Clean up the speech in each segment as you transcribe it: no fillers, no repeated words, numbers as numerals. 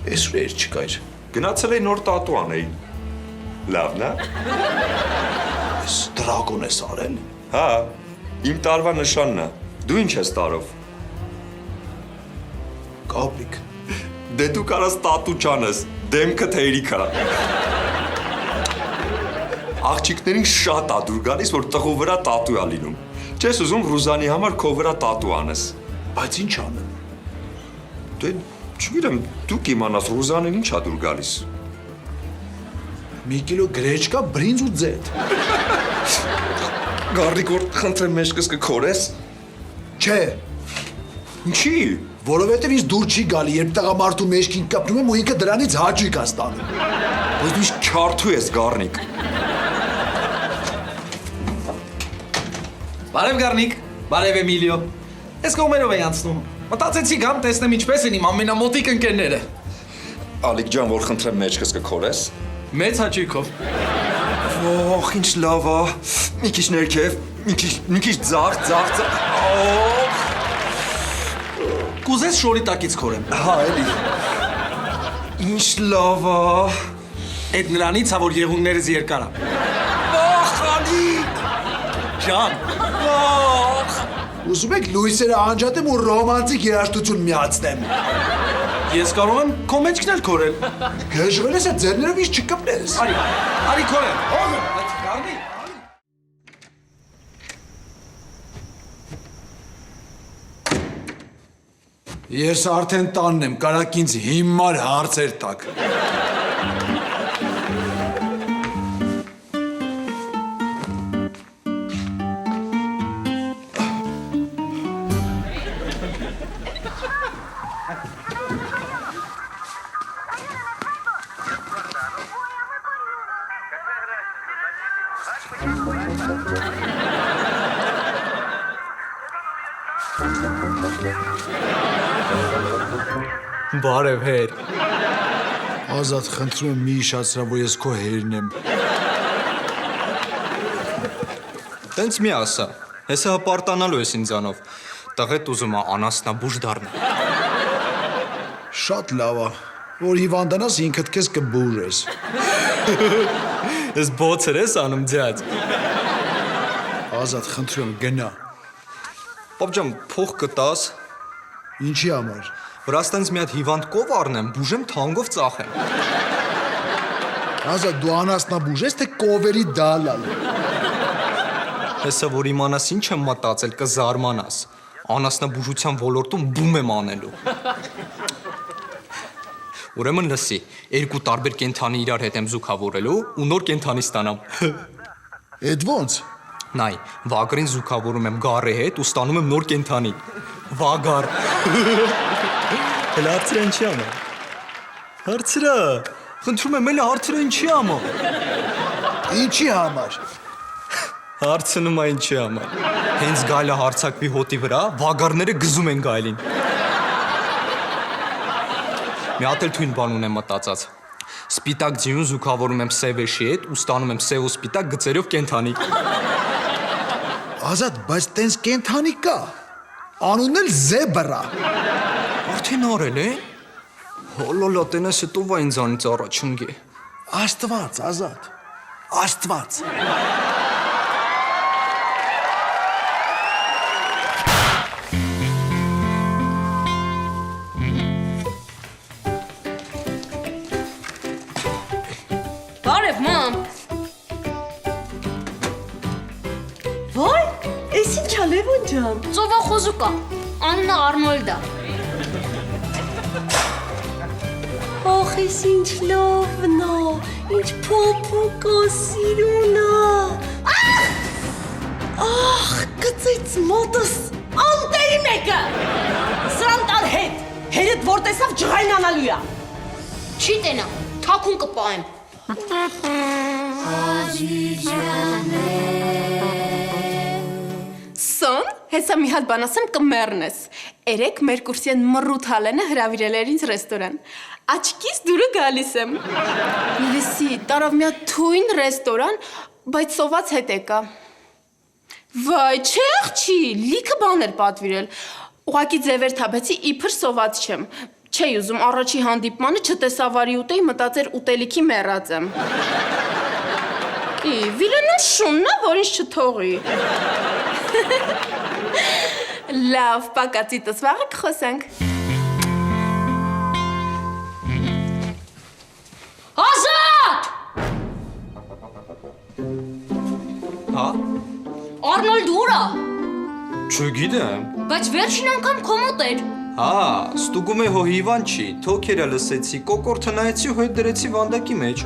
Ես ուր չկայր։ Գնացել էի նոր տատու անեի։ Լավն է։ Ես դրագոն ես արել։ Հա, իմ տարվա նշանն է։ Դու ինչ ես տարով։ Կապիկ։ Դե դու կարաս տատու չանես, դեմքը թերիքա։ Աղջիկներին շատ ադուր գալիս, որ տղու վրա տատու է լինում։ Չես ուզում Ռուզանի համար քո վրա տատու անես։ Բայց ինչ անեմ։ Դե չգիտեմ, դու կիմանաս Ռուզանին ինչ ադուր գալիս։ Մի կիլո գրեչկա, բրինձ ու ձեթ։ Գարնիկ որ խնդրեմ մեջքս կքորես։ Չէ, Ինչի։ որովհետև ինձ դուր չի գալի, երբ տղամարդու մեջքին կպնում եմ ու ինքը դրանից հաճույք է ստանում։ Բայց դու ինչ քյարթու ես, Գարնիկ։ Բարև Գառնիկ, բարև Էմիլիո։ Ես կողմերով էի անցնում։ Մտածեցի գամ տեսնեմ ինչպես են իմ ամենամոտիկ ընկերները։ Ալիկ ջան, որ խնդրեմ մեջքս կքորես։ Մեծ հաճույքով։ Ոխ, ինչ լավ է։ Մի քիչ ներքև, մի քիչ ձախ։ Ոխ։ Կուզես շորի տակից քորեմ։ Հա, էլի։ Ինչ լավ է։ Այդ նրանից ա որ եղունգներս երկար ա։ Ախ, Ալիկ։ Ջան, Ուզում եք լույսերը անջատեմ ու ռոմանտիկ երաժշտություն միացնեմ։ ես կարող եմ քո մեջքն էլ քորել։ Գժվել ես այդ ձեռներով ինձ չկպնես։ Արի քորեմ։ Գառնիկ։ Ես արդեն տանն եմ, կարաք ինձ հիմար հարցեր տակ։ Բարև հեր։ Ազատ, խնդրում եմ մի իշացրա, որ ես քո հերն եմ։ Տենց մի ասա, հեսա հպարտանալու ես ինձանով, տղետ ուզում ա անասնաբուժ դառնա։ Շատ լավ է, որ հիվանդանաս ինքդ քեզ կբուժես։ Ես բոցեր ես անում ձյաց։ Ազատ, խնդրում եմ, գնա։ Պապ ջան, փող կտաս, Ինչի համար։ Վրաստանից մի հատ հիվանդ կով առնեմ, բուժեմ թանգով ծախեմ։ Ազատ, դու անասնաբուժ ես, թե կովերի դալալ։ Հեսա որ իմանաս ինչ եմ մտածել, կզարմանաս։ Անասնաբուժության ոլորտում բում եմ անելու։ Ուրեմն լսի, երկու տարբեր կենթանի իրար հետ եմ զուգավորելու ու նոր կենթանի ստանամ։ Էդ ոնց։ Նայ, վագրին զուգավորում եմ գառի հետ ու ստանում եմ նոր կենթանի։ Վագար։ Հələ հարցրը ինչի ամ է։ Հարցրը։ Խնդրում եմ, էլի հարցրը ինչի ամ է։ Ինչի համար։ Հարցնում է ինչի ամ է։ Հենց գայլը հարցակվի հոտի վրա, վագարները գզում են գայլին։ Մի հատ էլ թույն բան ունեմ մտածած։ Սպիտակ ձյուն զուգավորում եմ սևեշի հետ ու ստանում եմ սև ու սպիտակ գծերով կենթանի։ Ազատ, բայց տենց կենթանի կա։ Անունն էլ զեբրա։ Արդեն արել է։ Հոլոլա, տենես հետո վա ինձանից առաջնգի։ Աստված, Ազատ։ Աստված։ Բարև, մամ։ Վայ, էս ինչ ա Լևոն ջան։ Ծովախոզուկ է, անունը Արնոլդ է։ Ախ, էս ինչ լավն ա, ինչ փոփոք ա, սիրուն ա։ Ախ, գծեց մոտս անտերի մեկը։ Սրան տար հետ, հերդ որ տեսավ ջղայնանալու ա։ Չի տենա, թաքուն կպահեմ։ Սոն, հեսա մի հատ բան ասեմ կմեռնես։ Երեք մեր կուրսյան մռութ Հալենը հրավիրել էր ինձ ռեստորան։ Աչքիս դուրը գալիս եմ։ Լսի, տարավ մի հատ թույն ռեստորան, բայց սոված հետ եկա։ Վայ, չեղչի, լիքը բան էր պատվիրել։ Ուղղակի ձևեր թափեցի, իբր սոված չեմ։ Չէի ուզում առաջի հանդիպմանը չտեսավարի ուտեի, մտածեր ուտելիքի մեռած եմ։ Վիլենը շունն է, որ ինձ չթողի։ Լավ, պակացիտս վաղը կխոսենք։ Ազատ! Հա? Արնոլդ ուր է։ Չգիտեմ։ Բայց վերջին անգամ քո մոտ էր։ Հա, ստուգում է հո հիվան չի, թոքերը լսեցի, կոկորտը նայեցի ու հետ դրեցի վանդակի մեջ։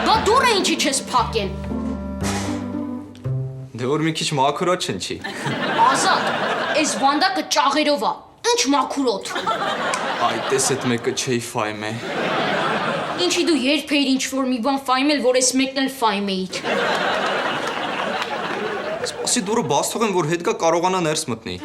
Բա դուրը ինչի չես փակեն։ Դե որ մի քիչ մաքուրա չնչի։ Ազատ, այս վանդակը ճաղերով է։ Ինչ մաքուրոտ։ Այ տես այդ մեկը չէի ֆայմ է։ Ինչի դու երբ էիր ինչ-որ մի բան ֆայմել, որ այս մեկն էլ ֆայմ էիր։ Սպասի դուրը բաց թողեմ, որ հետ գա կարողանա ներս մտնի։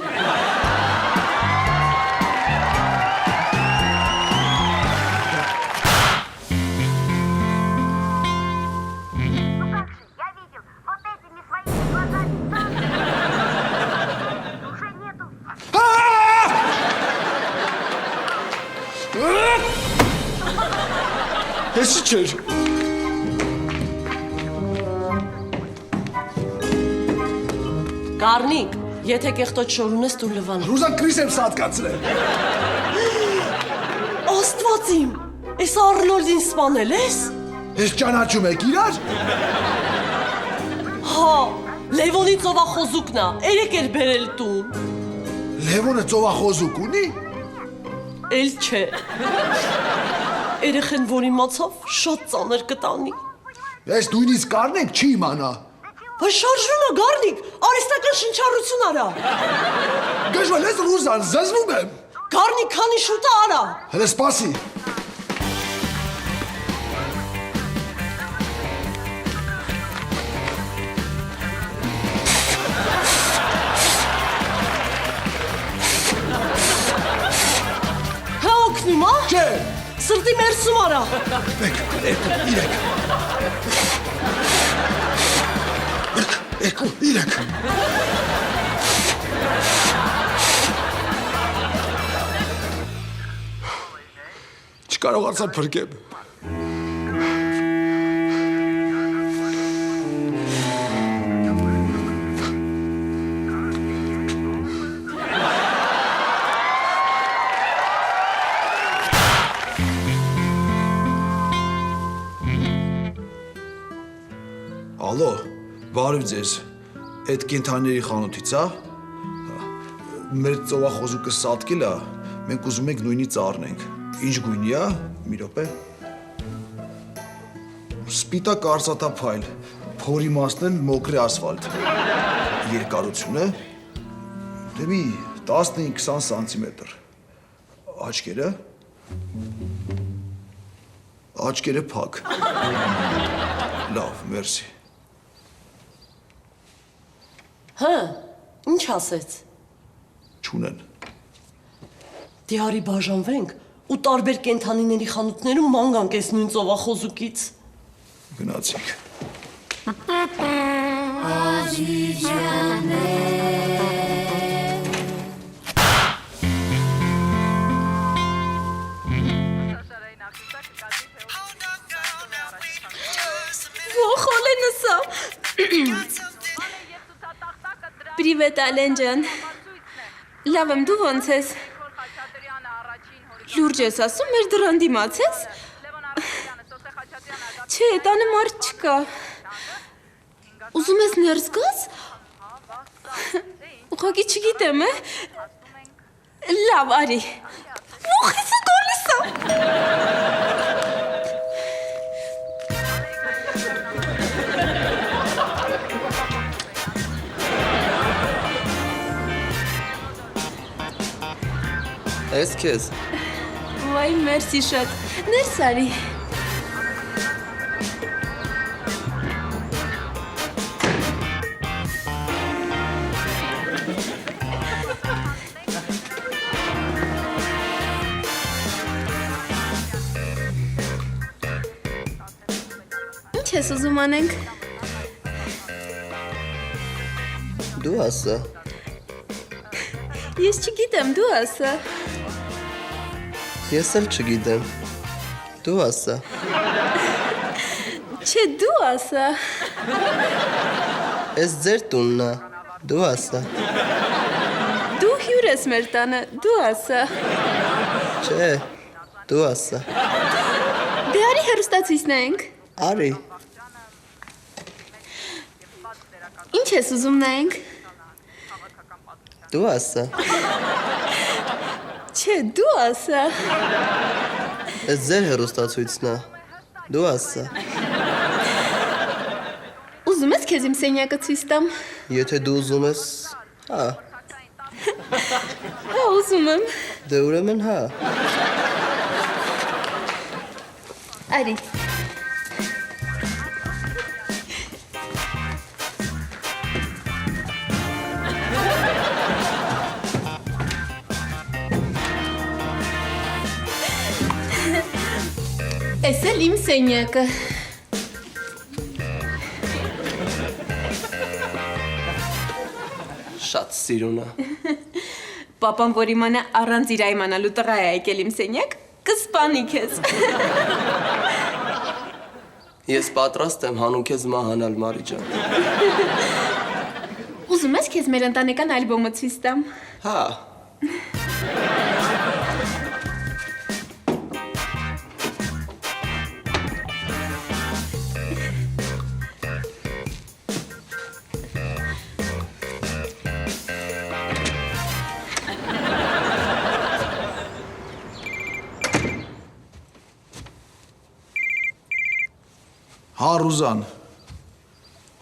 Ես չէր։ Գառնիկ, եթե կեղտոտ շորունես դու լվան։ Ռուզան Կրիս եմ սատկացրել։ Աստվածիմ, այս Արնոլդին սպանել ես։ Ես ճանաչում եք իրար։ Հա, Լևոնի ծովախոզուկն է, երեք էր բերել տուն։ Լևոնը ծովախոզուկ ունի։ Էլ չէ։ Երեխեն, որ իմացավ, շատ ծանր կտանի։ Ես նույնիսկ կառնենք չի իմանա։ Բայց շարժվում է Գառնիկ, արհեստական շնչառություն արա։ Գժվել ես Ռուզան, զզվում եմ։ Գառնիկ, քանի շուտ է արա։ Հələ սպասի։ Հա օգնում է։ Չէ։ Սրտի մերսում արա։ Իրեք։ Եկու, իրեք։ Չկարողացա փրկեմ։ Ալո, բարև ձեզ, այդ կենթանիների խանութից, հա? Մեր ծովախոզուկը սատկել է, մենք ուզում ենք նույնից առնենք։ Ինչ գույնի է, մի րոպե։ Սպիտակ արծաթափայլ, փորի մասն էլ մոկրի ասֆալտ։ Երկարությունը դե մի 15-20 սանտիմետր։ Աչքերը փակ։ Լավ, մերսի։ Հա, ինչ ասեց։ Չունեն։ Դիարի բաժանվենք ու տարբեր կենթանիների խանութներում ման գանք այս նույն ծովախոզուկից։ Գնացինք։ Ոխոլենսա։ Պրիվետ Ալենջան։ Լավ եմ, դու ոնց ես։ Լուրջ ես ասում, մեր դրան դիմացես։ Չէ, տանը մարդ չկա։ Ուզում ես ներս գաս։ Ուղղակի չգիտեմ, է։ Լավ, արի։ Ուղղիսը գոլիս է։ Ես քեզ։ Վայ, մերսի շատ։ Ներս արի։ Ինչ ես ուզում անենք։ Դու ասա։ Ես չգիտեմ, դու ասա։ Ես էլ չգիտեմ։ Դու ասա։ Չէ, դու ասա։ Էս ձեր տունն է։ Դու ասա։ Դու հյուր ես մեր տանը, դու ասա։ Չէ, դու ասա։ Դե արի հեռուստացույց նայենք։ Արի։ Ինչ ես ուզում նայենք։ Դու ասա։ Չէ, դու ասա։ Էս ձեր հեռուստացույցն է։ Դու ասա։ Ուզում ես քեզ իմ սենյակը ցույց տամ։ Եթե դու ուզում ես, հա, Հա, ուզում եմ։ դե ուրեմն հա։ Արի։ Էս էլ իմ սենյակը։ Շատ սիրուն է։ Պապան, որ իմանա առանց իր այմանալու տղա է եկել իմ սենյակ, կսպանի քեզ։ Ես պատրաստ եմ հանուն քեզ մահանալ, Մարի ջան։ Ուզում ես քեզ մեր ընտանեկան ալբոմը ցույց տամ։ Հա։ Հա Ռուզան։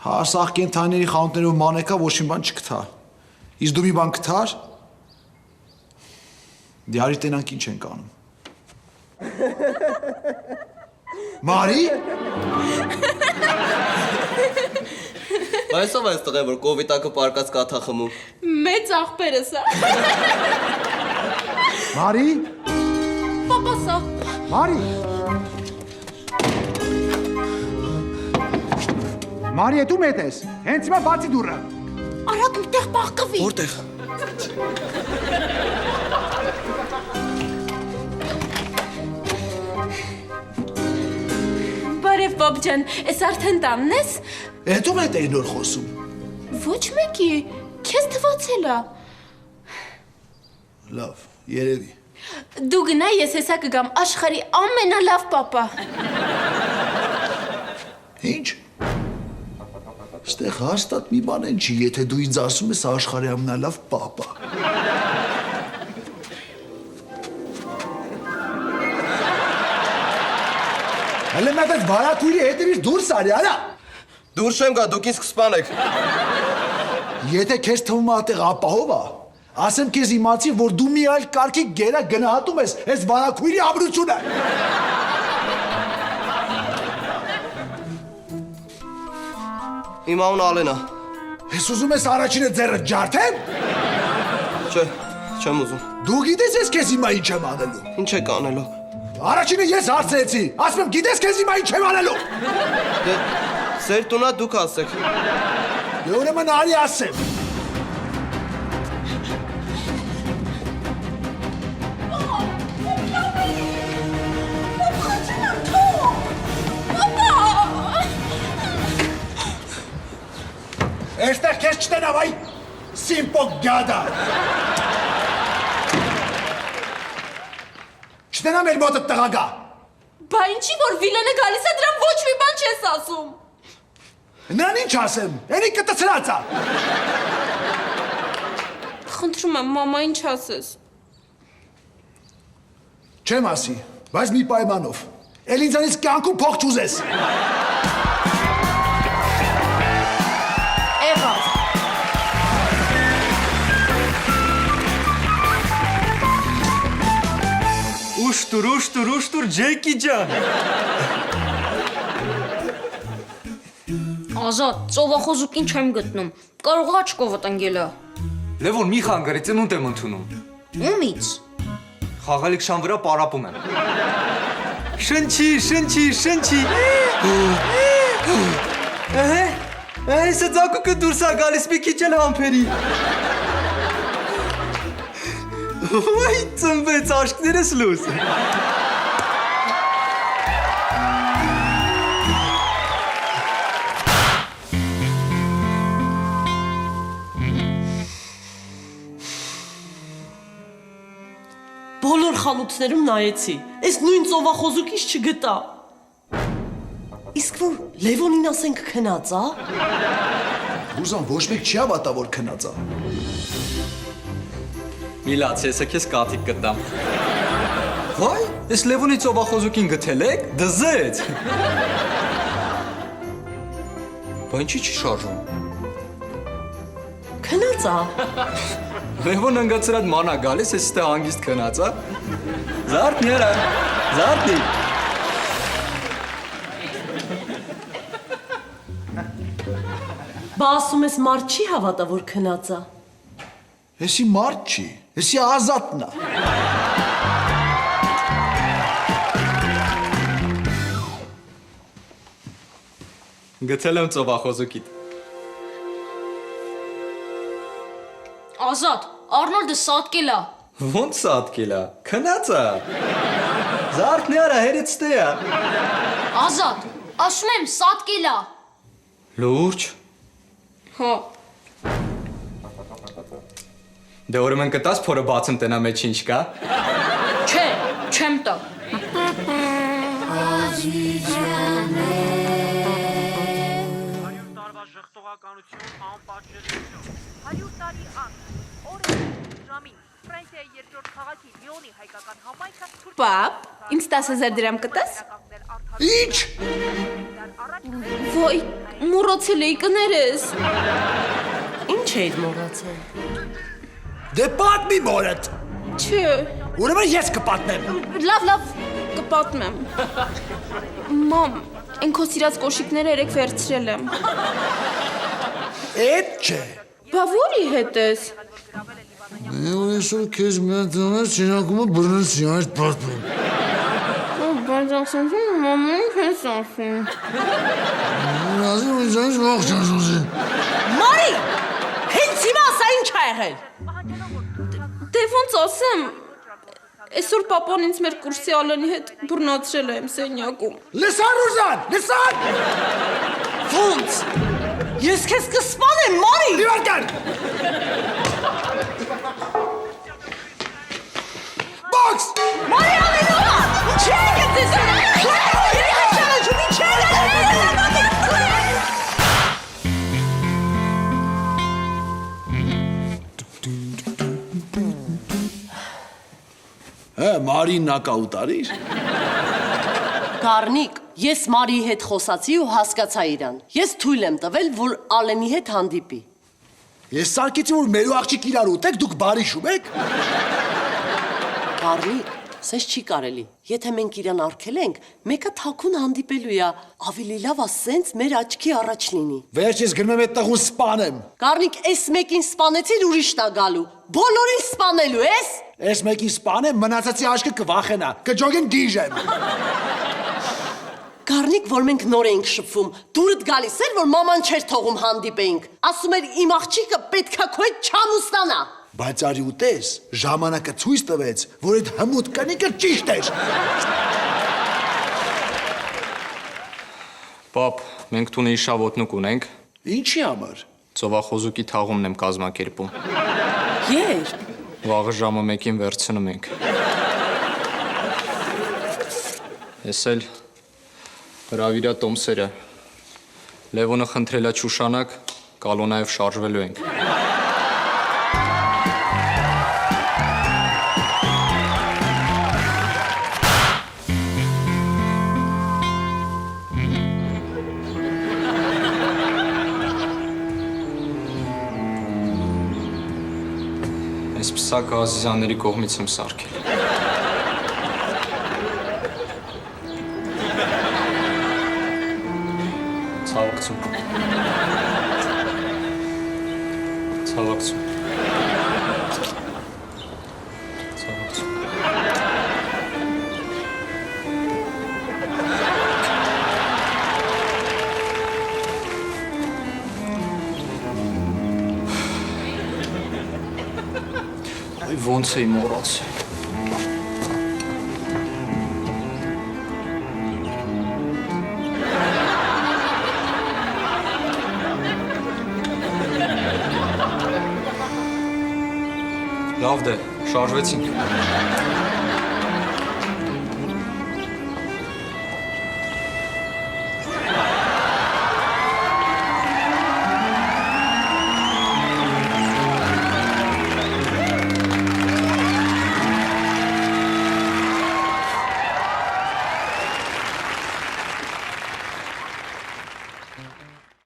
Հա սաղ կենթանիների խանութներով մանեկա ոչ մի բան չգտա։ Իսկ դու մի բան գտար։ Դե արի տենանք ինչ ենք անում։ Մարի։ Բայց ով է տղեն, որ կովիտակը պարկած կաթա խմում։ Մեծ աղբերս է։ Մարի։ Պապասա։ Մարի։ Մարի, դու մետ ես։ Հենց հիմա բացի դուռը։ Արագ մտեղ բաղկվի։ Որտեղ։ Բարև պապ ջան, ես արդեն տանն ես։ Հետո մետ էի նոր խոսում։ Ոչ մեկի, քեզ թվացել է։ Լավ, երևի։ Դու գնա, ես հեսա կգամ աշխարհի ամենալավ պապա։ Ինչ։ Ստեղ հաստատ մի բան են չի, եթե դու ինձ ասում ես աշխարհի ամենալավ պապա։ Հələ մեծ վարակույրի հետևից դուրս արի, արա։ Դուրս չեմ գա, դուք ինձ կսպանեք։ Եթե քեզ թվում է այդտեղ ապահով է, ասեմ քեզ իմացի, որ դու մի այլ կարգի գերա գնահատում ես այս վարակույրի ամրությունը։ Իմ անունը Ալենա։ Ես ուզում ես առաջինը ձեռը ջարդեմ։ Չէ, չեմ ուզում։ Դու գիտես ես քեզ հիմա ինչ եմ անելու։ Ինչ եք անելու։ Առաջինը ես հարցրեցի, ասում եմ գիտես քեզ հիմա ինչ եմ անելու։ Դե ձեր տունը դուք ասեք։ Դե ուրեմն արի ասեմ։ Այստեղ քեզ չտենավ այ սիմպոկ գադա։ Չտենամ էլ մոտդ տղագա։ Բա ինչի որ վիլենը գալիս է, դրան ոչ մի բան չես ասում։ Նրան ինչ ասեմ, երի կտցրած է։ Խնդրում եմ, մամա, ինչ ասես։ Չեմ ասի, բայց մի պայմանով։ Էլ ինձանից կյանքում փող չուզես։ Եղավ։ Ուշտուր, Ջեյկի ջան։ Ազատ, ծովախոզուկին չեմ գտնում։ Կարող է աչքով վտանգելը։ Լևոն, մի խանգարի, ծնունդ եմ ընդունում։ Ումից։ Խաղալիք շան վրա պարապում եմ։ Շնչի։ Այս ձակուկը դուրս է գալիս մի քիչ էլ համբերի։ Ոայ, ծնվեց աշկներս լույս։ Բոլոր խանութներում նայեցի։ Այս նույն ծովախոզուկից չգտա։ Իսկ որ Լևոնին ասենք քնած, ա։ Ռուզան ոչ մեկ չի հավատա, որ քնած է։ Միլաց, եսը քեզ կաթիկ կտամ։ Վայ, ես Լևոնի ծովախոզուկին գտել եք, դզեց։ Բա ինչի չի շարժում։ Քնած, ա։ Լևոն ընկածր այդ մանա գալիս, ես ստե հանգիստ քնած, ա։ Զարդները, զարդի։ Բա ասում ես մարդ չի հավատա, որ քնած ա։ Էսի մարդ չի, էսի ազատն է։ Գտել եմ ծովախոզուկիդ։ Ազատ, Արնոլդը սատկել է։ Ոնց սատկելա, քնած է։ Զարդները հերիցտե է։ Ազատ, ասում եմ սատկել է։ Լուրջ։ Հա։ Դե ուրեմն կտաս փորը բացեմ տնա մեջ ինչ կա։ Չէ, չեմ տա։ Պապ, ինձ 10,000 դրամ կտաս։ Ինչ։ Ոյ, մոռացել էի կներես։ Ինչ էիր մոռացել։ Դե պատմի մորդ։ Չէ, Ուրեմն ես կպատնեմ։ լավ, կպատմեմ։ Մամ, այն քո սիրած կոշիկները երեք վերցրել եմ։ Էդ չէ։ Բա որի հետ ես։ Այսօր քեզ մի հատ դրանց շինակումը բռնեցի այդ պատմում։ Բայց ասում եմ, մամային քեզ ասում։ Ասում եմ, ինձ ողջ ասում։ Մարի, հենց հիմա ասա ինչ ա եղել։ Դե ոնց ասեմ, այսօր պապան ինձ մեր կուրսի Ալենի հետ բռնացրել է իմ սենյակում։ Լսան Ռուզան, լսան։ Ոնց։ Ես քեզ կսպանեմ, Մարի։ Դիվարտան։ Բոքս։ Մարի Ալենովա, ինչ եք ես։ Երեք չանաչում, ինչ Մարին նակաուտ արիր։ Կարնիկ, ես Մարիի հետ խոսացի ու հասկացա իրան։ Ես թույլ եմ տվել, որ Ալենի հետ հանդիպի։ Ես սարկեցի, որ մեր ու աղջիկ իրար ուտեք, դուք բարիշում եք։ Կարնիկ, սես չի կարելի։ Եթե մենք իրան արգելենք, մեկը թաքուն հանդիպելու է, ավելի լավ է սենց մեր աչքի առաջ լինի։ Վերջ ես գնում եմ այդ տղուն սպանեմ։ Կարնիկ, այս մեկին սպանեցիր, ուրիշն է գալու։ Բոլորին սպանելու ես։ Ես մեկին սպանեմ, մնացածի աշկը կվախենա, կջոգեն դիժեմ։ Կարնիկ, որ մենք նոր էինք շփվում, դուրդ գալիս էր, որ մաման չէր թողում հանդիպեինք։ Ասում էր իմ աղջիկը պետքա քո հետ չամուսնանա։ Բայց արի ուտես, ժամանակը ցույց տվեց, որ այդ հմուտ կնիկը ճիշտ էր։ Պապ, մենք տունը իշավոտնուկ ունենք։ Ինչի համար։ Ծովախոզուկի թաղումն եմ կազմակերպում։ Երբ։ Վաղը ժամը 1-ին վերցնում ենք։ Ես էլ հրավիրա Տոմսերը։ Լևոնը խնդրելա չուշանակ, կալոնայով շարժվելու ենք։ Այս պսակը Ազիզյանների կողմից եմ սարքել։ Ցավակցում։ Ցավակցում։ Ցավակցում։ Ոնց էի մոռացել։ Լավ դե, շարժվեցինք։